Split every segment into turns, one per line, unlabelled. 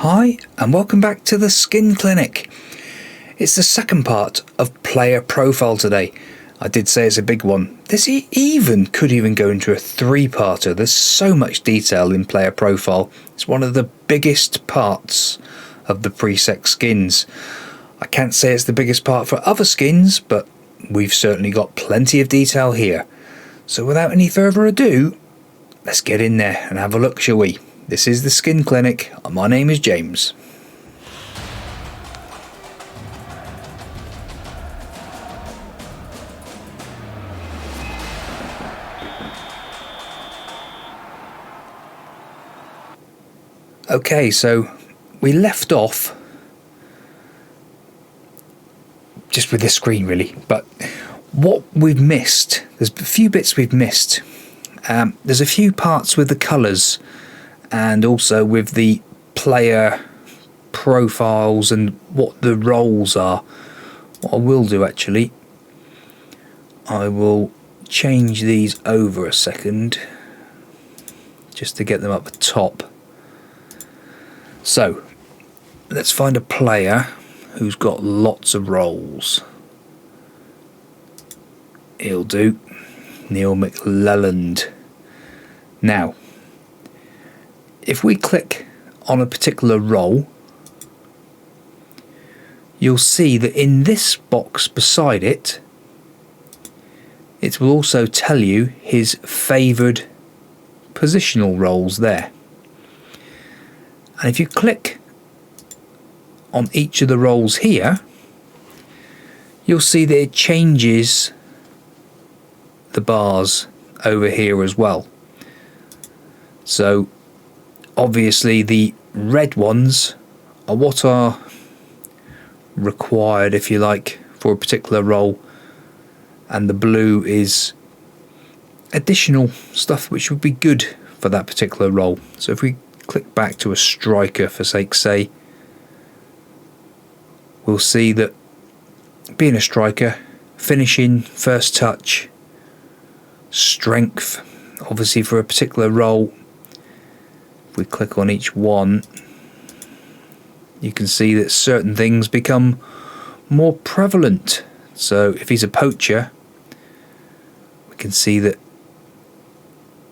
Hi and welcome back to the Skin Clinic. It's the second part of player profile today. I did say it's a big one. This could even go into a three-parter. There's so much detail in player profile. It's one of the biggest parts of the PRIISEK skins. I can't say it's the biggest part for other skins, but we've certainly got plenty of detail here. So without any further ado, let's get in there and have a look, shall we? This is the Skin Clinic. My name is James. Okay, so we left off just with this screen really, but what we've missed, there's a few bits we've missed. There's a few parts with the colours and also with the player profiles and what the roles are. What I will do actually, I will change these over a second just to get them up the top. So let's find a player who's got lots of roles. He'll do. Neil McLelland. Now if we click on a particular role, you'll see that in this box beside it, it will also tell you his favoured positional roles there. And if you click on each of the roles here, you'll see that it changes the bars over here as well. So obviously the red ones are what are required, if you like, for a particular role, and the blue is additional stuff which would be good for that particular role. So if we click back to a striker for sake's sake, we'll see that being a striker, finishing, first touch, strength, obviously for a particular role. If we click on each one, you can see that certain things become more prevalent. So if he's a poacher, we can see that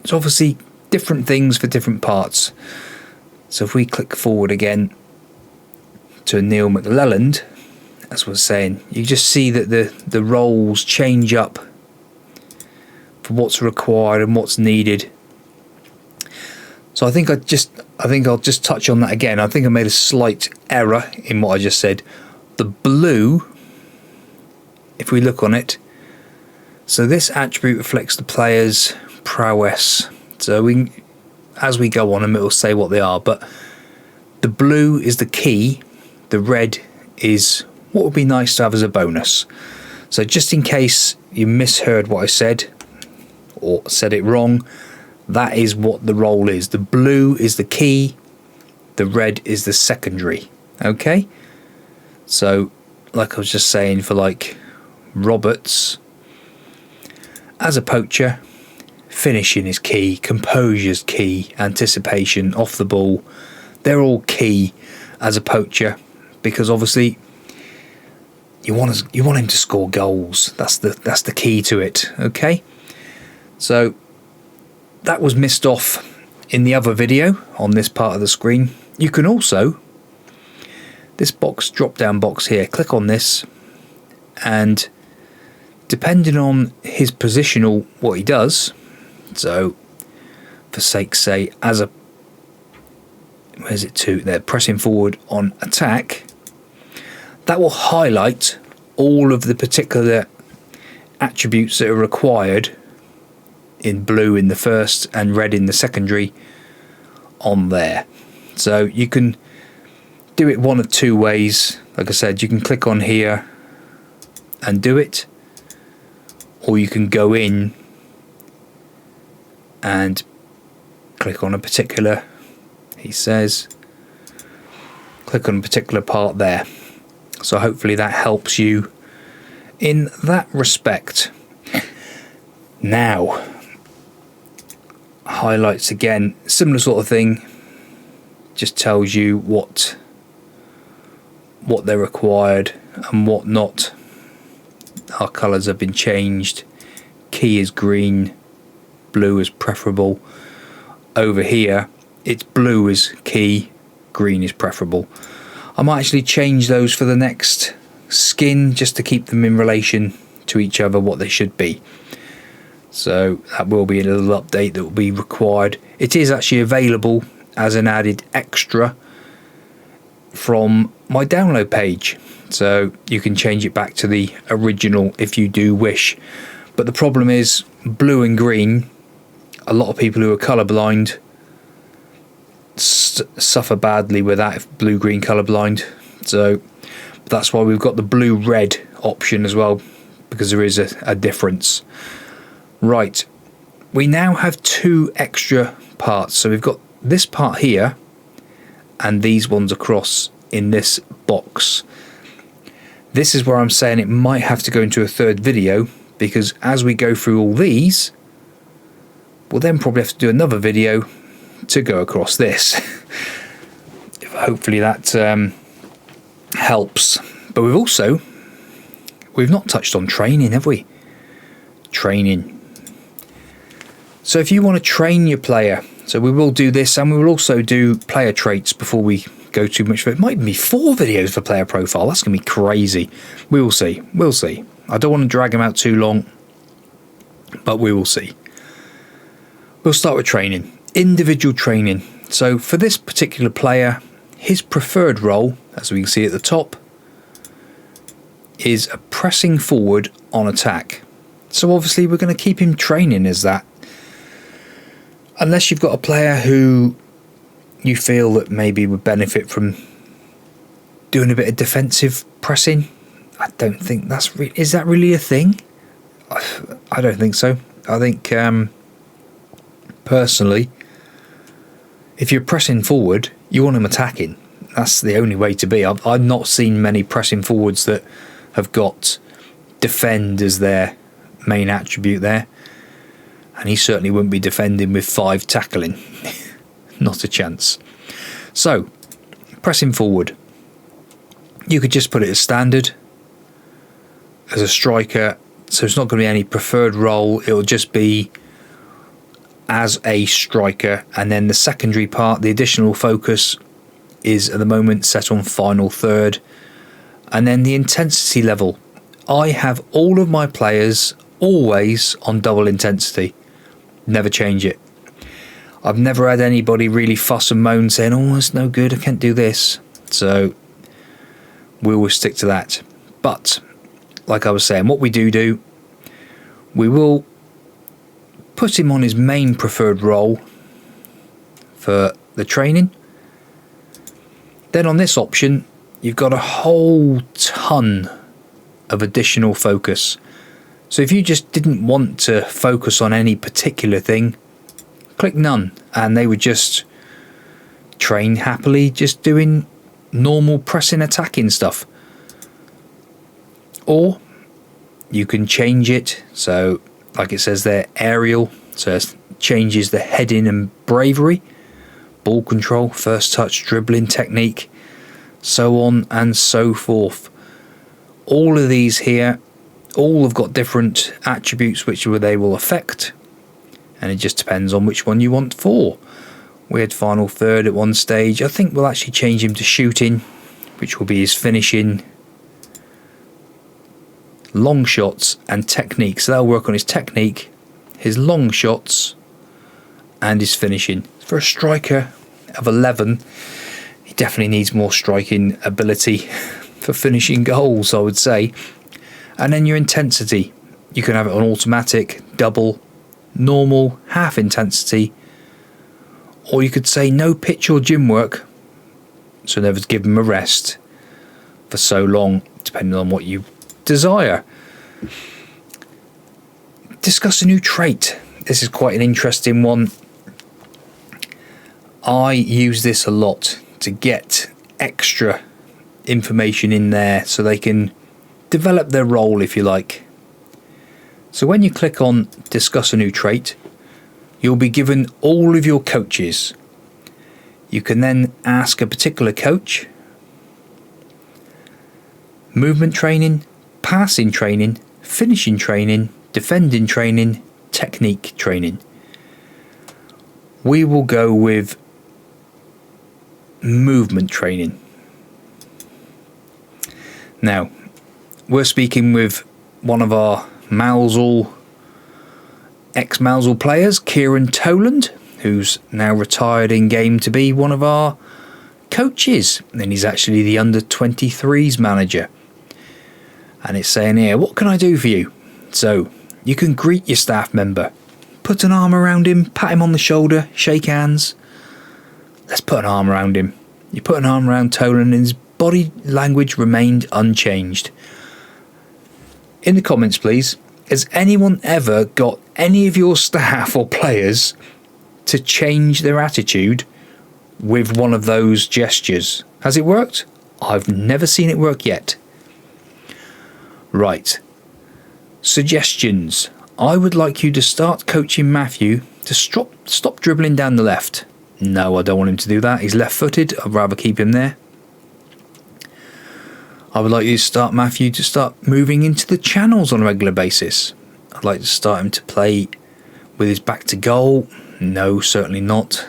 it's obviously different things for different parts. So if we click forward again to Neil McLelland, as I was saying, you just see that the roles change up for what's required and what's needed. So I think I'll just touch on that again. I think I made a slight error in what I just said. The blue, if we look on it, so this attribute reflects the player's prowess. So as we go on, and it will say what they are. But the blue is the key. The red is what would be nice to have as a bonus. So just in case you misheard what I said or said it wrong, that is what the role is. The blue is the key, the red is the secondary. Okay? So, like I was just saying, for like Roberts, as a poacher, finishing is key, composure's key, anticipation, off the ball, they're all key as a poacher, because obviously you want him to score goals. That's the key to it. Okay? So that was missed off in the other video on this part of the screen. You can also, this box, drop down box here, click on this, and depending on his positional, what he does, so for sake's sake, as a, where's it to, they're pressing forward on attack, that will highlight all of the particular attributes that are required in blue in the first and red in the secondary on there. So you can do it one of two ways. Like I said, you can click on here and do it, or you can go in and click on a particular, he says, click on a particular part there. So hopefully that helps you in that respect. Now, highlights again, similar sort of thing just tells you what they're required and what not. Our colours have been changed. Key is green, blue is preferable. Over here it's blue is key, green is preferable. I might actually change those for the next skin just to keep them in relation to each other, what they should be. So that will be a little update that will be required. It is actually available as an added extra from my download page, so you can change it back to the original if you do wish. But the problem is blue and green, a lot of people who are colorblind suffer badly with that, if blue-green colorblind. So that's why we've got the blue-red option as well, because there is a difference. Right, we now have two extra parts. So we've got this part here and these ones across in this box. This is where I'm saying it might have to go into a third video, because as we go through all these, we'll then probably have to do another video to go across this. Hopefully that helps. But we've not touched on training, have we? Training. So if you want to train your player, so we will do this, and we will also do player traits before we go too much for it. It might be 4 videos for player profile. That's going to be crazy. We will see. We'll see. I don't want to drag them out too long, but we will see. We'll start with training. Individual training. So for this particular player, his preferred role, as we can see at the top, is a pressing forward on attack. So obviously we're going to keep him training as that. Unless you've got a player who you feel that maybe would benefit from doing a bit of defensive pressing. I don't think that's is that really a thing? I don't think so. I think personally, if you're pressing forward, you want him attacking. That's the only way to be. I've not seen many pressing forwards that have got defend as their main attribute there, and he certainly wouldn't be defending with 5 tackling. Not a chance. So pressing forward, you could just put it as standard as a striker, so it's not going to be any preferred role. It'll just be as a striker, and then the secondary part, the additional focus, is at the moment set on final third. And then the intensity level, I have all of my players always on double intensity. Never change it. I've never had anybody really fuss and moan saying, oh, it's no good, I can't do this. So we will stick to that. But like I was saying, what we do, we will put him on his main preferred role for the training. Then on this option, you've got a whole ton of additional focus. So if you just didn't want to focus on any particular thing, click none, and they would just train happily just doing normal pressing attacking stuff. Or you can change it, so like it says there, aerial, so it changes the heading and bravery, ball control, first touch, dribbling technique, so on and so forth. All of these here, all have got different attributes which they will affect, and it just depends on which one you want for. We had final third at one stage. I think we'll actually change him to shooting, which will be his finishing, long shots and technique. So that'll work on his technique, his long shots and his finishing. For a striker of 11, he definitely needs more striking ability for finishing goals, I would say. And then your intensity, you can have it on automatic, double, normal, half intensity, or you could say no pitch or gym work, so never give him a rest for so long, depending on what you desire. Discuss a new trait. This is quite an interesting one. I use this a lot to get extra information in there so they can develop their role, if you like. So when you click on discuss a new trait, you'll be given all of your coaches. You can then ask a particular coach. Movement training, passing training, finishing training, defending training, technique training. We will go with movement training. Now, we're speaking with one of our ex-Mousel players, Kieran Toland, who's now retired in game to be one of our coaches. And he's actually the under-23s manager. And it's saying here, what can I do for you? So, you can greet your staff member. Put an arm around him, pat him on the shoulder, shake hands. Let's put an arm around him. You put an arm around Toland and his body language remained unchanged. In the comments, please, has anyone ever got any of your staff or players to change their attitude with one of those gestures? Has it worked? I've never seen it work yet. Right. Suggestions. I would like you to start coaching Matthew to stop dribbling down the left. No, I don't want him to do that. He's left-footed. I'd rather keep him there. I would like you to start Matthew to start moving into the channels on a regular basis. I'd like to start him to play with his back to goal. No, certainly not.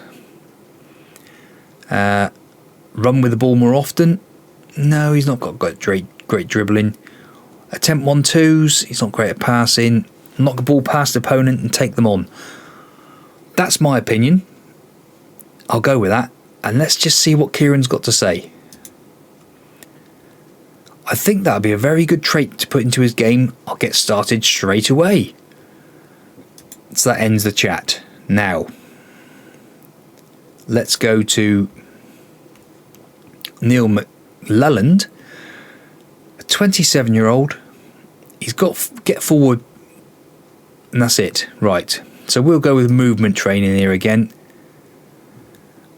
Run with the ball more often. No, he's not got great dribbling. Attempt 1-2s. He's not great at passing. Knock the ball past the opponent and take them on. That's my opinion. I'll go with that. And let's just see what Kieran's got to say. I think that'll be a very good trait to put into his game. I'll get started straight away. So that ends the chat. Now, let's go to Neil McLelland, a 27-year-old. He's got get forward, and that's it. Right. So we'll go with movement training here again.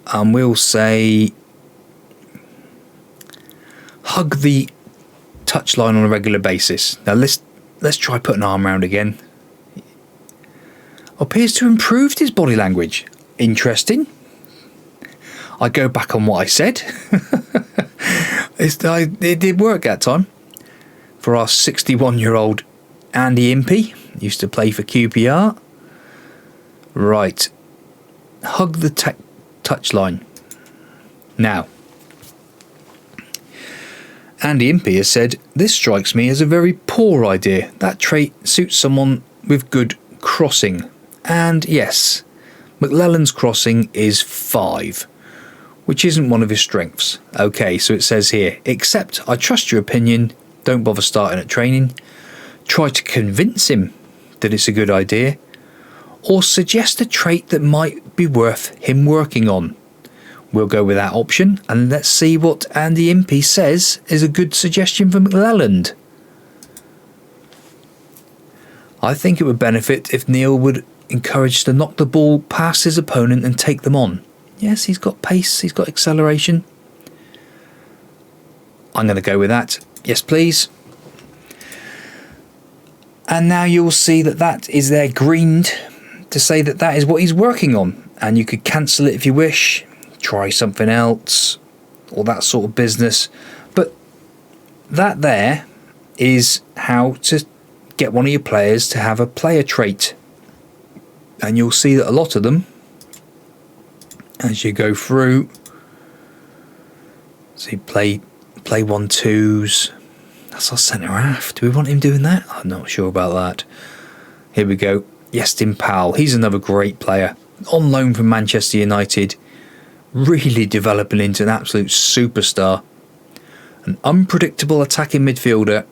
And we'll say hug the touchline on a regular basis. Now let's try putting an arm around again. Appears to have improved his body language. Interesting. I go back on what I said. It did work that time. For our 61-year-old Andy Impey, used to play for QPR. Right. Hug the touchline. Now, Andy Impey has said, this strikes me as a very poor idea. That trait suits someone with good crossing. And yes, McLelland's crossing is 5, which isn't one of his strengths. Okay, so it says here, except I trust your opinion, don't bother starting at training. Try to convince him that it's a good idea, or suggest a trait that might be worth him working on. We'll go with that option, and let's see what Andy Impey says is a good suggestion for McLelland. I think it would benefit if Neil would encourage to knock the ball past his opponent and take them on. Yes, he's got pace, he's got acceleration. I'm going to go with that. Yes, please. And now you'll see that is there greened to say that is what he's working on. And you could cancel it if you wish. Try something else, all that sort of business. But that there is how to get one of your players to have a player trait. And you'll see that a lot of them, as you go through, see play 1-2s. That's our centre half. Do we want him doing that? I'm not sure about that. Here we go. Yestin Powell. He's another great player. On loan from Manchester United. Really developing into an absolute superstar. An unpredictable attacking midfielder.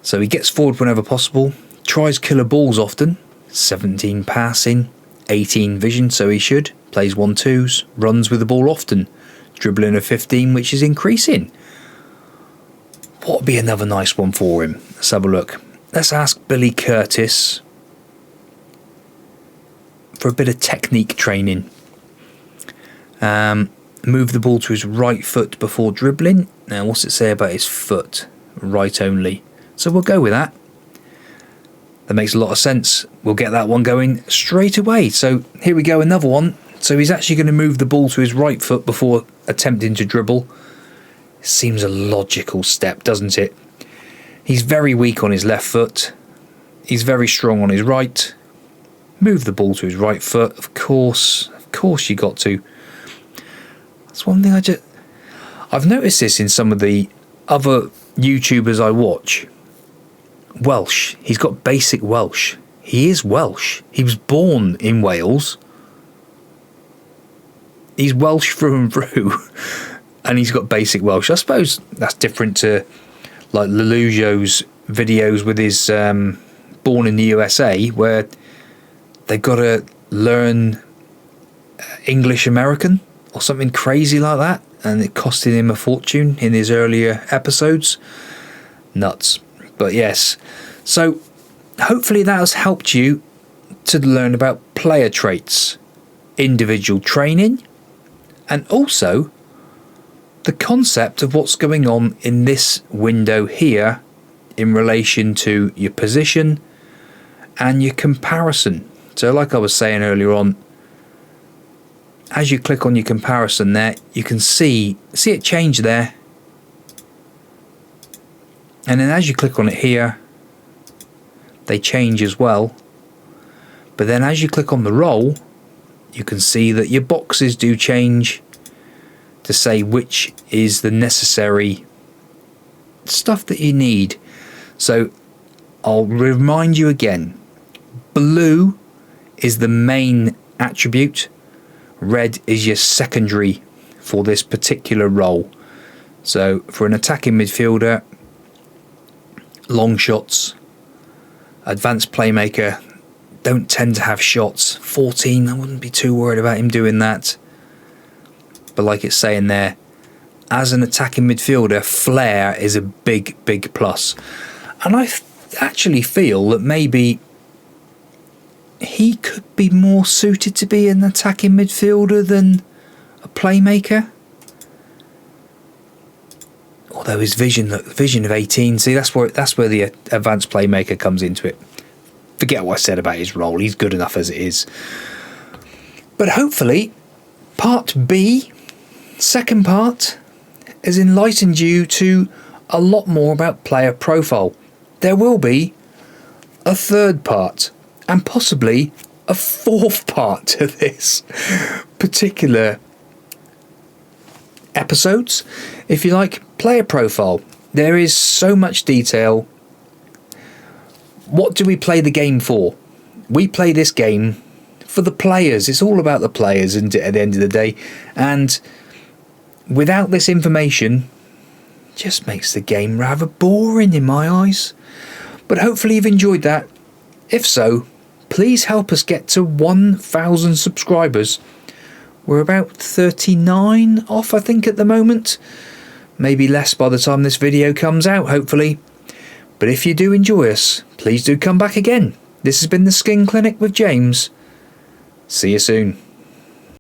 So he gets forward whenever possible. Tries killer balls often. 17 passing. 18 vision, so he should. Plays 1-2s. Runs with the ball often. Dribbling of 15, which is increasing. What would be another nice one for him? Let's have a look. Let's ask Billy Curtis for a bit of technique training. Move the ball to his right foot before dribbling. Now, what's it say about his foot? Right only. So we'll go with that. That makes a lot of sense. We'll get that one going straight away. So here we go, another one So he's actually going to move the ball to his right foot before attempting to dribble. Seems a logical step, doesn't it? He's very weak on his left foot. He's very strong on his right. Move the ball to his right foot. Of course you got to. That's one thing I've noticed this in some of the other YouTubers I watch. Welsh. He's got basic Welsh. He is Welsh. He was born in Wales. He's Welsh through and through. And he's got basic Welsh. I suppose that's different to like Lelujo's videos with his Born in the USA, where they've got to learn English American or something crazy like that, and it costed him a fortune in his earlier episodes. Nuts. But yes, so hopefully that has helped you to learn about player traits, individual training, and also the concept of what's going on in this window here in relation to your position and your comparison. So like I was saying earlier on, as you click on your comparison there, you can see it change there. And then as you click on it here, they change as well. But then as you click on the roll, you can see that your boxes do change to say which is the necessary stuff that you need. So I'll remind you again, blue is the main attribute, red is your secondary for this particular role. So for an attacking midfielder, long shots, advanced playmaker don't tend to have shots. 14, I wouldn't be too worried about him doing that. But like it's saying there, as an attacking midfielder, flair is a big plus. And I actually feel that maybe he could be more suited to be an attacking midfielder than a playmaker. Although his vision of 18, see, that's where the advanced playmaker comes into it. Forget what I said about his role. He's good enough as it is. But hopefully, part B, second part, has enlightened you to a lot more about player profile. There will be a third part and possibly a fourth part to this particular episodes, if you like. Player profile. There is so much detail. What do we play the game for? We play this game for the players. It's all about the players, isn't it, at the end of the day? And without this information, it just makes the game rather boring in my eyes. But hopefully you've enjoyed that. If so, please help us get to 1,000 subscribers. We're about 39 off, I think, at the moment. Maybe less by the time this video comes out, hopefully. But if you do enjoy us, please do come back again. This has been the Skin Clinic with James. See you soon.